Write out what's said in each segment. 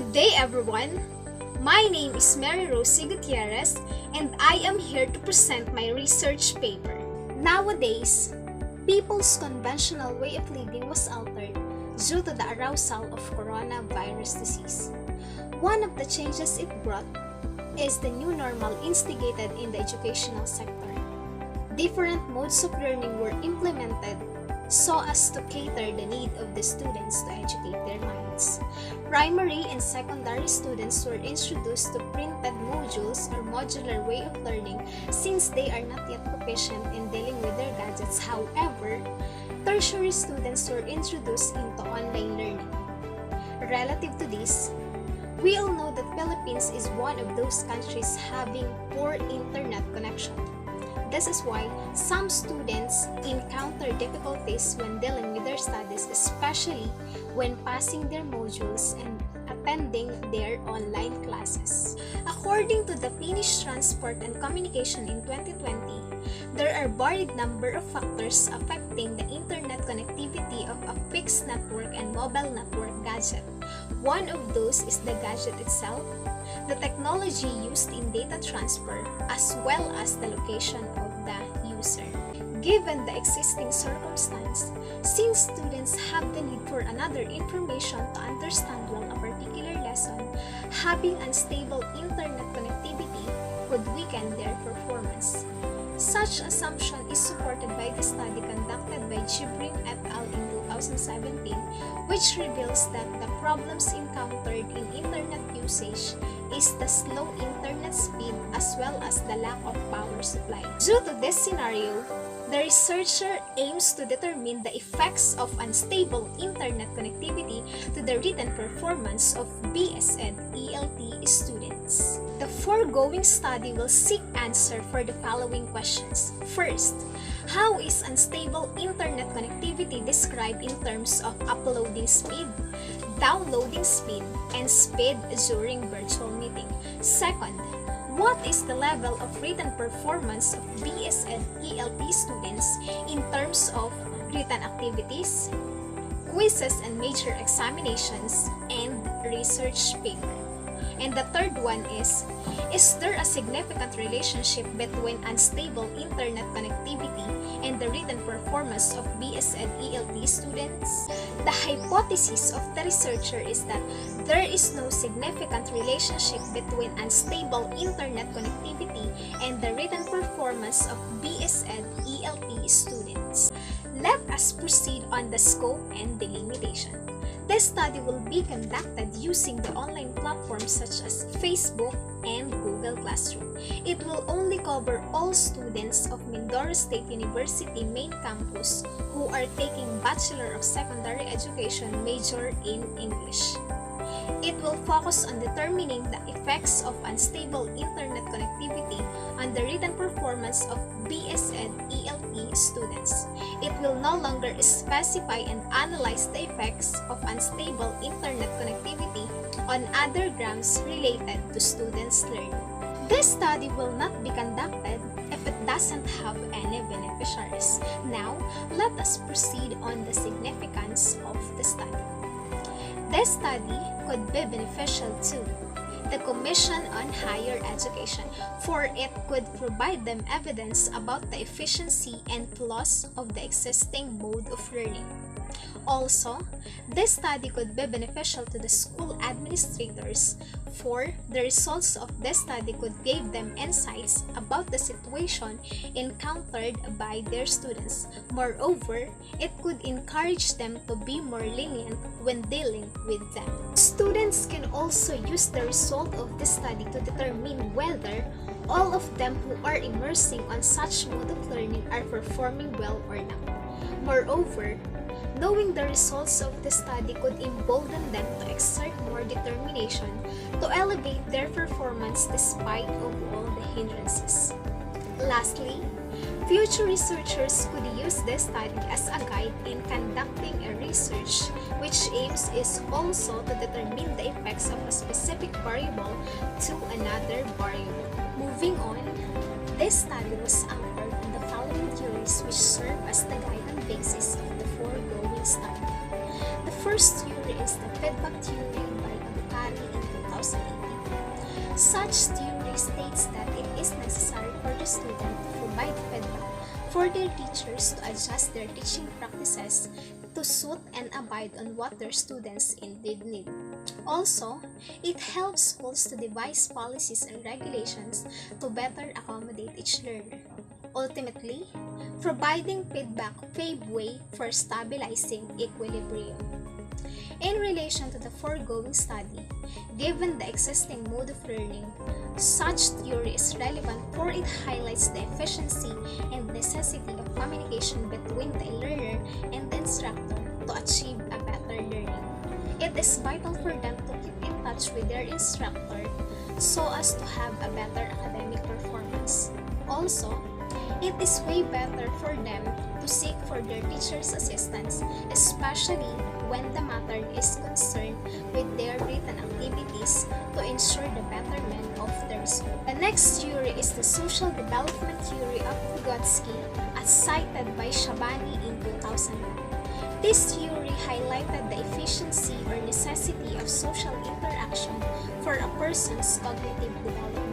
Good day, everyone! My name is Mary Rosie Gutierrez, and I am here to present my research paper. Nowadays, people's conventional way of living was altered due to the arousal of coronavirus disease. One of the changes it brought is the new normal instigated in the educational sector. Different modes of learning were implemented so as to cater the need of the students to educate their minds. Primary and secondary students were introduced to printed modules or modular way of learning since they are not yet proficient in dealing with their gadgets. However, tertiary students were introduced into online learning. Relative to this, we all know that Philippines is one of those countries having poor internet connection. This is why some students encounter difficulties when dealing with their studies, especially when passing their modules and attending their online classes. According to the Finnish Transport and Communication in 2020, there are varied number of factors affecting the internet connectivity of a fixed network and mobile network gadget. One of those is the gadget itself, the technology used in data transfer, as well as the location of the user. Given the existing circumstance, since students have the need for another information to understand well a particular lesson, having unstable internet connectivity could weaken their performance. Such assumption is supported by the study conducted by Gibrin et al. In 2017, which reveals that the problems encountered in internet usage is the slow internet speed as well as the lack of power supply. Due to this scenario, the researcher aims to determine the effects of unstable internet connectivity to the written performance of BSED ELT students. The foregoing study will seek answer for the following questions. First, how is unstable internet connectivity described in terms of uploading speed, downloading speed, and speed during virtual meeting? Second, what is the level of written performance of BSED ELT students in terms of written activities, quizzes and major examinations, and research paper? And the third one is there a significant relationship between unstable internet connectivity and the written performance of BSED ELT students? The hypothesis of the researcher is that there is no significant relationship between unstable internet connectivity and the written performance of BSED ELT students. Let us proceed on the scope and delimitation. This study will be conducted using the online platforms such as Facebook and Google Classroom. It will only cover all students of Mindoro State University main campus who are taking Bachelor of Secondary Education major in English. It will focus on determining the effects of unstable internet connectivity on the written performance of BSED ELT students. It will no longer specify and analyze the effects of unstable internet connectivity on other grounds related to students' learning. This study will not be conducted if it doesn't have any beneficiaries. Now, let us proceed on the significance of the study. This study could be beneficial to the Commission on Higher Education, for it could provide them evidence about the efficiency and flaws of the existing mode of learning. Also, this study could be beneficial to the school administrators, for the results of this study could give them insights about the situation encountered by their students. Moreover, it could encourage them to be more lenient when dealing with them. Students can also use the result of this study to determine whether all of them who are immersing on such mode of learning are performing well or not. Moreover, knowing the results of the study could embolden them to exert more determination to elevate their performance despite of all the hindrances. Lastly, future researchers could use this study as a guide in conducting a research which aims is also to determine the effects of a specific variable to another variable. Moving on, this study was anchored on the following theories which serve as the guide and basis of the foregoing study. The first theory is the feedback theory by Abukari in Such theory states that it is necessary for the student to provide feedback for their teachers to adjust their teaching practices to suit and abide on what their students indeed need. Also, it helps schools to devise policies and regulations to better accommodate each learner. Ultimately, providing feedback pave way for stabilizing equilibrium. In relation to the foregoing study, given the existing mode of learning, such theory is relevant for it highlights the efficiency and necessity of communication between the learner and the instructor to achieve a better learning. It is vital for them to keep in touch with their instructor so as to have a better academic performance. Also, it is way better for them to seek for their teacher's assistance, especially when the matter is concerned with their written activities to ensure the betterment of their school. The next theory is the social development theory of Vygotsky, as cited by Shabani in 2009. This theory highlighted the efficiency or necessity of social interaction for a person's cognitive development.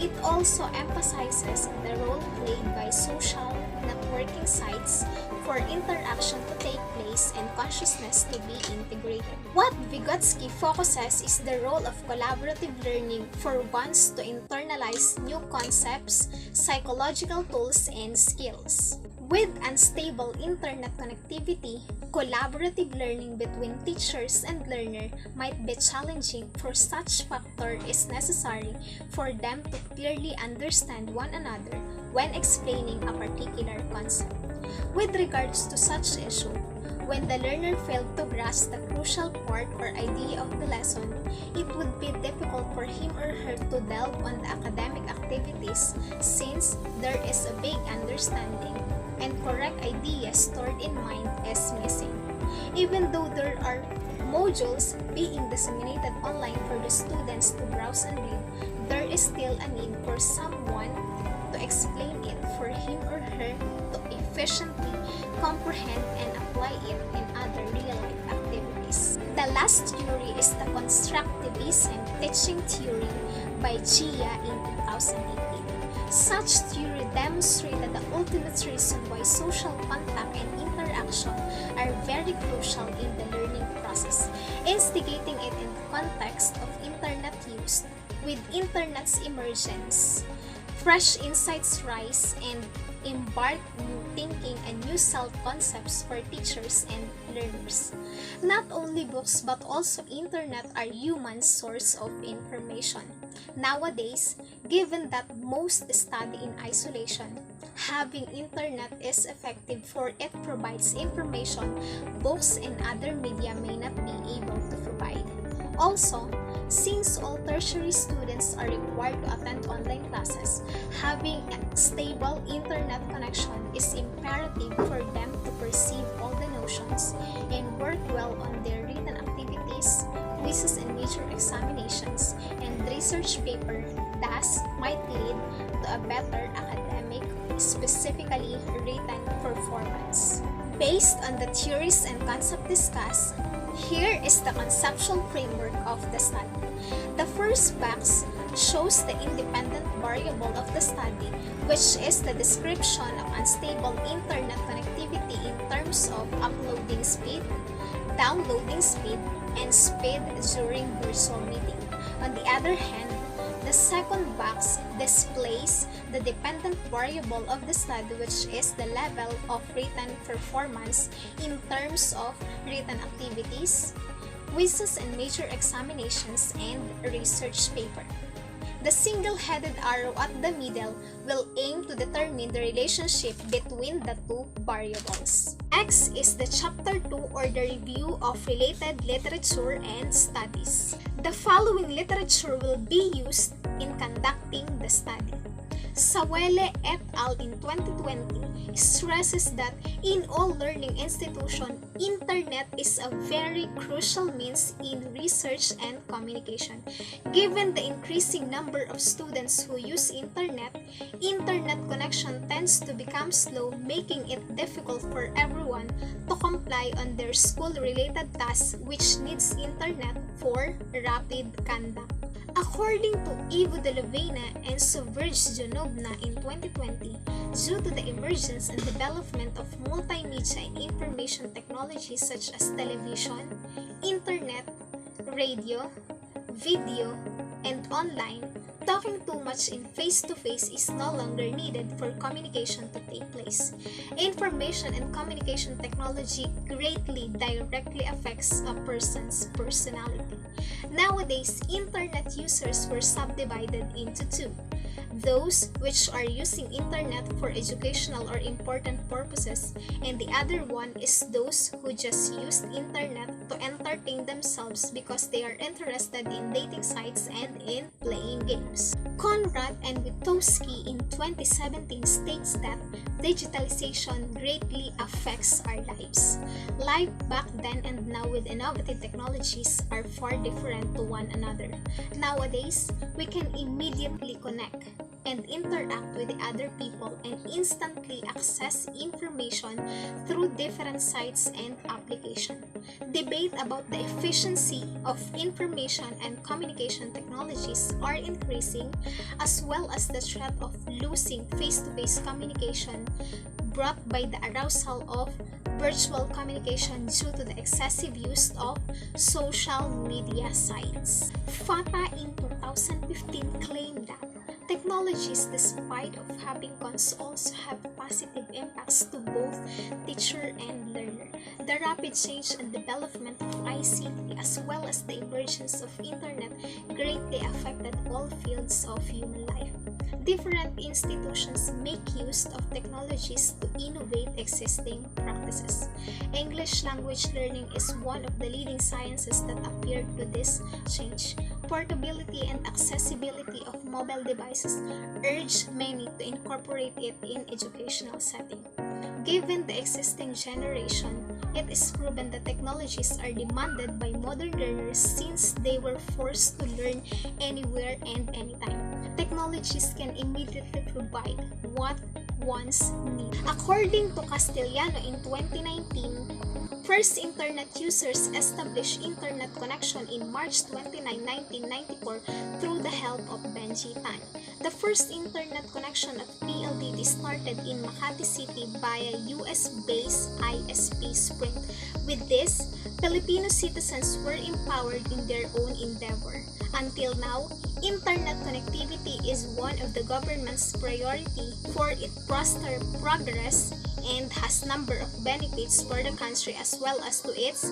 It also emphasizes the role played by social networking sites for interaction to take place and consciousness to be integrated. What Vygotsky focuses is the role of collaborative learning for ones to internalize new concepts, psychological tools, and skills. With unstable internet connectivity, collaborative learning between teachers and learner might be challenging, for such factor is necessary for them to clearly understand one another when explaining a particular concept. With regards to such issue, when the learner failed to grasp the crucial part or idea of the lesson, it would be difficult for him or her to delve on the academic activities since there is a vague understanding and correct ideas stored in mind is missing. Even though there are modules being disseminated online for the students to browse and read, there is still a need for someone to explain it for him or her to efficiently comprehend and apply it in other real-life activities. The last theory is the constructivism teaching theory by Gia in 2018. Such theory demonstrated the ultimate reason why social contact and interaction are very crucial in the learning process, instigating it in the context of internet use. With internet's emergence, fresh insights rise and embark new thinking and new self-concepts for teachers and learners. Not only books but also internet are human source of information. Nowadays, given that most study in isolation, having internet is effective for it provides information books and other media may not be able to provide. Also, since all tertiary students are required to attend online classes, having a stable internet connection is imperative for them to perceive all the notions and work well on their written activities, quizzes and major examinations, and research paper, thus might lead to a better academic, specifically written performance. Based on the theories and concepts discussed, here is the conceptual framework of the study. The first box shows the independent variable of the study, which is the description of unstable internet connectivity in terms of uploading speed, downloading speed, and speed during virtual meeting. On the other hand, the second box displays the dependent variable of the study, which is the level of written performance in terms of written activities, quizzes and major examinations, and research paper. The single-headed arrow at the middle will aim to determine the relationship between the two variables. X is the Chapter 2 or the review of related literature and studies. The following literature will be used in conducting the study. Sawele et al. In 2020 stresses that in all learning institutions, internet is a very crucial means in research and communication. Given the increasing number of students who use internet connection tends to become slow, making it difficult for everyone to comply on their school-related tasks which needs internet for rapid conduct. According to Ivo de Lovena and Soverge Jonovna in 2020, due to the emergence and development of multimedia and information technologies such as television, internet, radio, video, and online, talking too much in face-to-face is no longer needed for communication to take place. Information and communication technology greatly directly affects a person's personality. Nowadays, internet users were subdivided into two. Those which are using internet for educational or important purposes, and the other one is those who just use internet to entertain themselves because they are interested in dating sites and in playing games. Conrad and Witowski in 2017 states that digitalization greatly affects our lives. Life back then and now with innovative technologies are far different to one another. Nowadays, we can immediately connect and interact with the other people and instantly access information through different sites and applications. Debate about the efficiency of information and communication technologies are increasing, as well as the threat of losing face-to-face communication brought by the arousal of virtual communication due to the excessive use of social media sites. FATA in 2015 claimed that technologies, despite of having cons, also have positive impacts to both teacher and learner. The rapid change and development of ICT as well as the emergence of internet greatly affected all fields of human life. Different institutions make use of technologies to innovate existing practices. English language learning is one of the leading sciences that appeared to this change. Portability and accessibility of mobile devices urge many to incorporate it in educational setting. Given the existing generation, it is proven that technologies are demanded by modern learners since they were forced to learn anywhere and anytime. Technologies can immediately provide what one's need. According to Castellano in 2019, first internet users established internet connection in March 29, 1994 through the help of Benji Tan. The first internet connection of PLDT started in Makati City via US-based ISP Sprint. With this, Filipino citizens were empowered in their own endeavor. Until now, internet connectivity is one of the government's priority for its foster progress and has number of benefits for the country as well as to its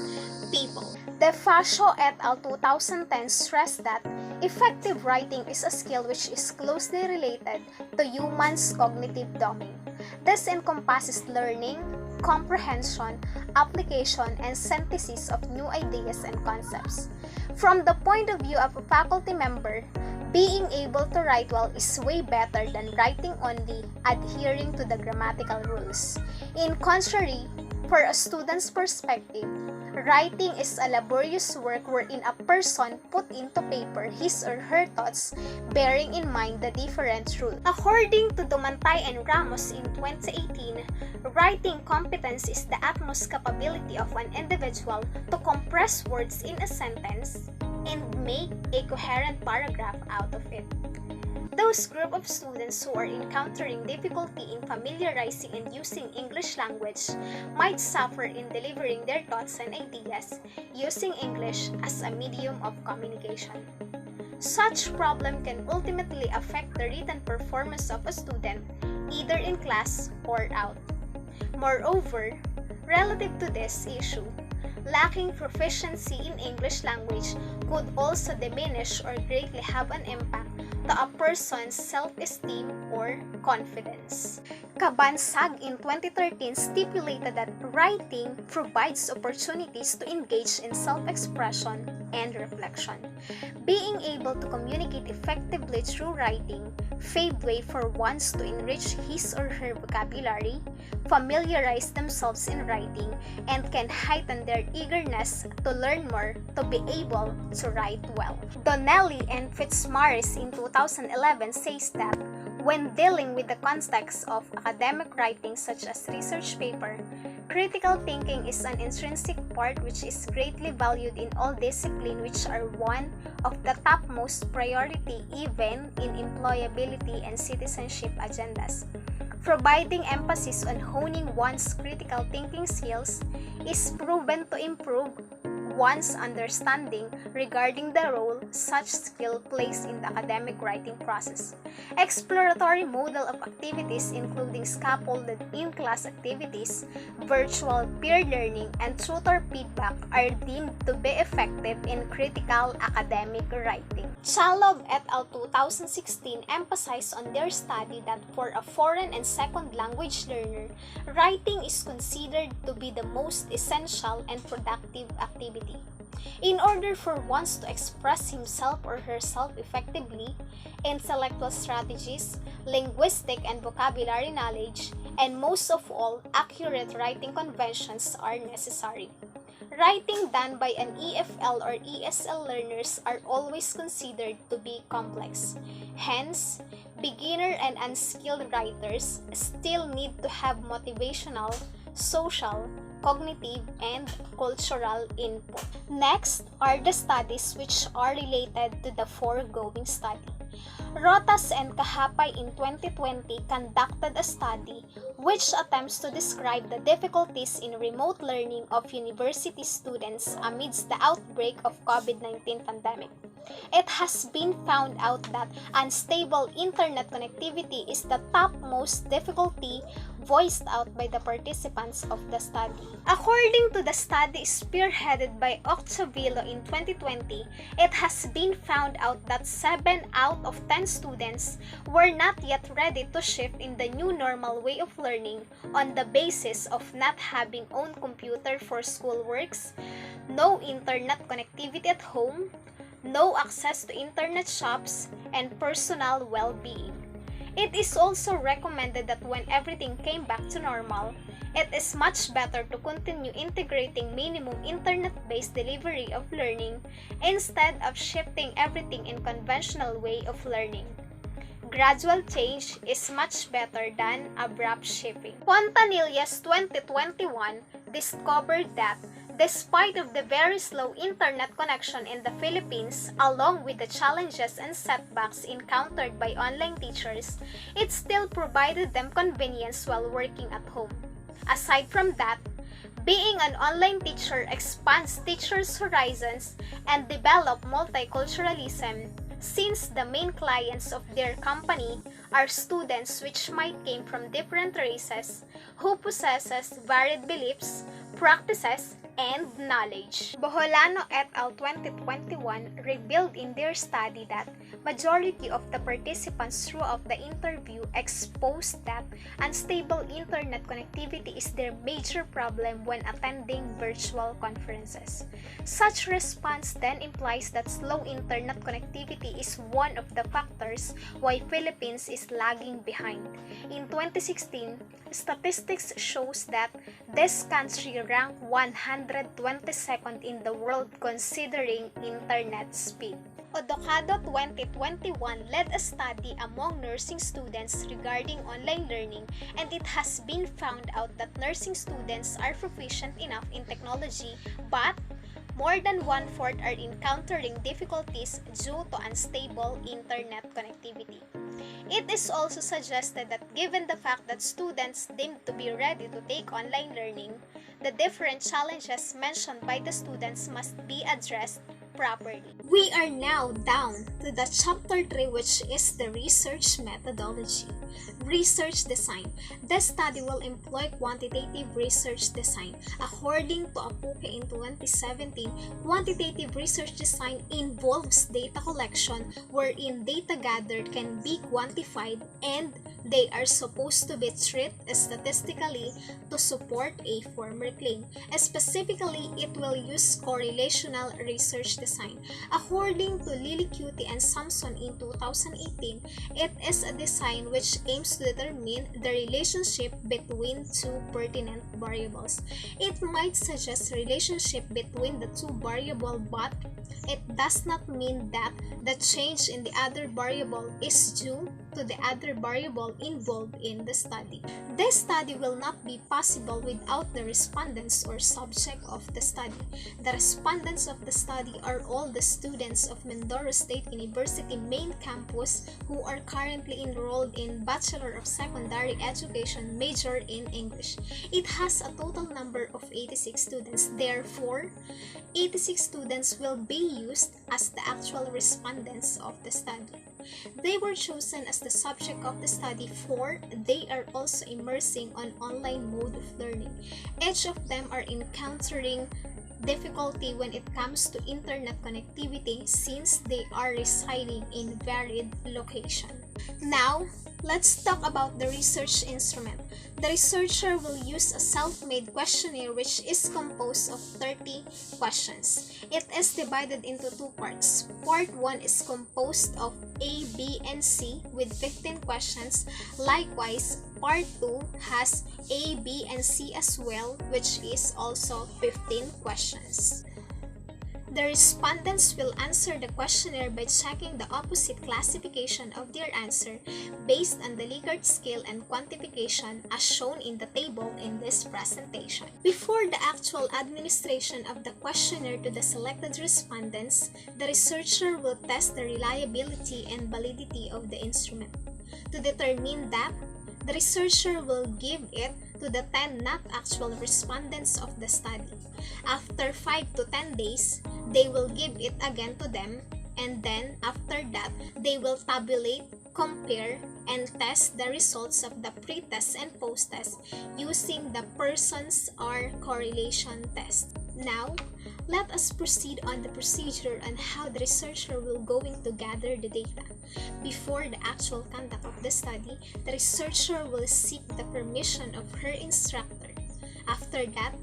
people. De Fascio et al. 2010 stressed that effective writing is a skill which is closely related to humans' cognitive domain. This encompasses learning, comprehension, application, and synthesis of new ideas and concepts. From the point of view of a faculty member, being able to write well is way better than writing only, adhering to the grammatical rules. In contrary, for a student's perspective, writing is a laborious work wherein a person put into paper his or her thoughts, bearing in mind the different rules. According to Dumantay and Ramos in 2018, writing competence is the utmost capability of an individual to compress words in a sentence and make a coherent paragraph out of it. Those group of students who are encountering difficulty in familiarizing and using English language might suffer in delivering their thoughts and ideas using English as a medium of communication. Such problem can ultimately affect the written performance of a student either in class or out. Moreover, relative to this issue, lacking proficiency in English language could also diminish or greatly have an impact to a person's self-esteem or confidence. Kabansag in 2013 stipulated that writing provides opportunities to engage in self-expression and reflection. Being able to communicate effectively through writing paved way for ones to enrich his or her vocabulary, familiarize themselves in writing, and can heighten their eagerness to learn more to be able to write well. Donnelly and Fitzmaurice in 2011 says that When dealing with the context of academic writing such as research paper, critical thinking is an intrinsic part which is greatly valued in all disciplines, which are one of the topmost priority even in employability and citizenship agendas. Providing emphasis on honing one's critical thinking skills is proven to improve one's understanding regarding the role such skill plays in the academic writing process. Exploratory model of activities including scaffolded in-class activities, virtual peer learning, and tutor feedback are deemed to be effective in critical academic writing. Chalov et al. 2016 emphasized on their study that for a foreign and second language learner, writing is considered to be the most essential and productive activity. In order for one to express himself or herself effectively, intellectual strategies, linguistic and vocabulary knowledge, and most of all, accurate writing conventions are necessary. Writing done by an EFL or ESL learners are always considered to be complex. Hence, beginner and unskilled writers still need to have motivational, social, cognitive, and cultural input. Next are the studies which are related to the foregoing study. Rotas and Kahapay in 2020 conducted a study which attempts to describe the difficulties in remote learning of university students amidst the outbreak of COVID-19 pandemic. It has been found out that unstable internet connectivity is the topmost difficulty voiced out by the participants of the study. According to the study spearheaded by Octavilo in 2020, it has been found out that 7 out of 10 students were not yet ready to shift in the new normal way of learning on the basis of not having own computer for schoolworks, no internet connectivity at home, no access to internet shops, and personal well-being. It is also recommended that when everything came back to normal, it is much better to continue integrating minimum internet-based delivery of learning instead of shifting everything in conventional way of learning. Gradual change is much better than abrupt shifting. Fontanillas 2021 discovered that despite of the very slow internet connection in the Philippines, along with the challenges and setbacks encountered by online teachers, it still provided them convenience while working at home. Aside from that, being an online teacher expands teachers' horizons and develop multiculturalism, since the main clients of their company are students which might came from different races who possesses varied beliefs, practices, and knowledge. Boholano et al. 2021 revealed in their study that majority of the participants throughout the interview exposed that unstable internet connectivity is their major problem when attending virtual conferences. Such response then implies that slow internet connectivity is one of the factors why Philippines is lagging behind. In 2016, statistics shows that this country ranked 122nd in the world considering internet speed. Odocado 2021 led a study among nursing students regarding online learning, and it has been found out that nursing students are proficient enough in technology, but more than 1/4 are encountering difficulties due to unstable internet connectivity. It is also suggested that given the fact that students deemed to be ready to take online learning, the different challenges mentioned by the students must be addressed properly. We are now down to the chapter 3, which is the research methodology. Research design. This study will employ quantitative research design. According to Apuke in 2017, quantitative research design involves data collection wherein data gathered can be quantified and they are supposed to be treated statistically to support a former claim. Specifically, it will use correlational research design. According to Lilicuti and Samson in 2018, it is a design which aims to determine the relationship between two pertinent variables. It might suggest relationship between the two variables, but it does not mean that the change in the other variable is due to the other variable involved in the study. This study will not be possible without the respondents or subject of the study. The respondents of the study are all the students of Mindoro State University main campus who are currently enrolled in Bachelor of Secondary Education major in English. It has a total number of 86 students. Therefore, 86 students will be used as the actual respondents of the study. They were chosen as the subject of the study for they are also immersing on online mode of learning. Each of them are encountering difficulty when it comes to internet connectivity since they are residing in varied locations. Now, let's talk about the research instrument. The researcher will use a self-made questionnaire which is composed of 30 questions. It is divided into two parts. Part 1 is composed of A, B, and C with 15 questions. Likewise, Part 2 has A, B, and C as well, which is also 15 questions. The respondents will answer the questionnaire by checking the opposite classification of their answer based on the Likert scale and quantification as shown in the table in this presentation. Before the actual administration of the questionnaire to the selected respondents, the researcher will test the reliability and validity of the instrument. To determine that, the researcher will give it to the 10 not actual respondents of the study. After 5 to 10 days, they will give it again to them, and then after that, they will tabulate, compare, and test the results of the pre-test and post-test using the Pearson's R correlation test. Now, let us proceed on the procedure on how the researcher will going to gather the data. Before the actual conduct of the study, the researcher will seek the permission of her instructor. After that,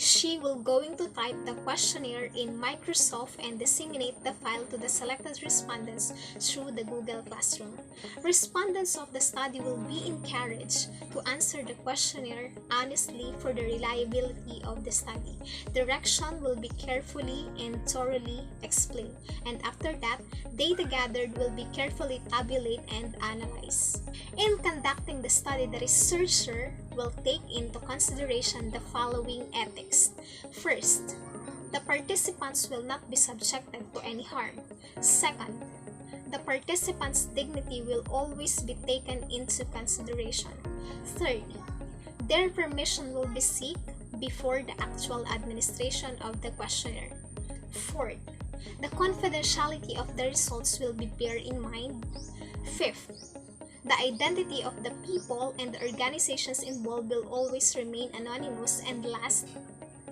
she will going to type the questionnaire in Microsoft and disseminate the file to the selected respondents through the Google Classroom. Respondents of the study will be encouraged to answer the questionnaire honestly for the reliability of the study. Direction will be carefully and thoroughly explained, and after that, data gathered will be carefully tabulated and analyzed. In conducting the study, the researcher will take into consideration the following ethics. First, the participants will not be subjected to any harm. Second, the participants' dignity will always be taken into consideration. Third, their permission will be sought before the actual administration of the questionnaire. Fourth, the confidentiality of the results will be bear in mind. Fifth, the identity of the people and the organizations involved will always remain anonymous. And last,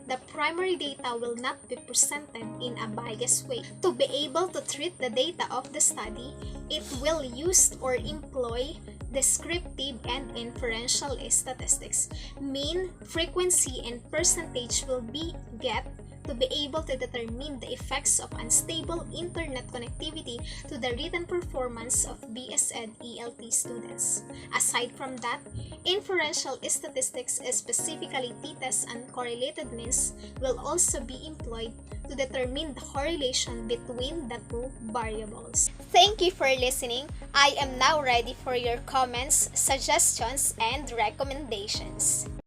the primary data will not be presented in a biased way. To be able to treat the data of the study, it will use or employ descriptive and inferential statistics. Mean, frequency, and percentage will be get to be able to determine the effects of unstable internet connectivity to the written performance of BSED ELT students. Aside from that, inferential statistics, specifically t-tests and correlated means, will also be employed to determine the correlation between the two variables. Thank you for listening. I am now ready for your comments, suggestions, and recommendations.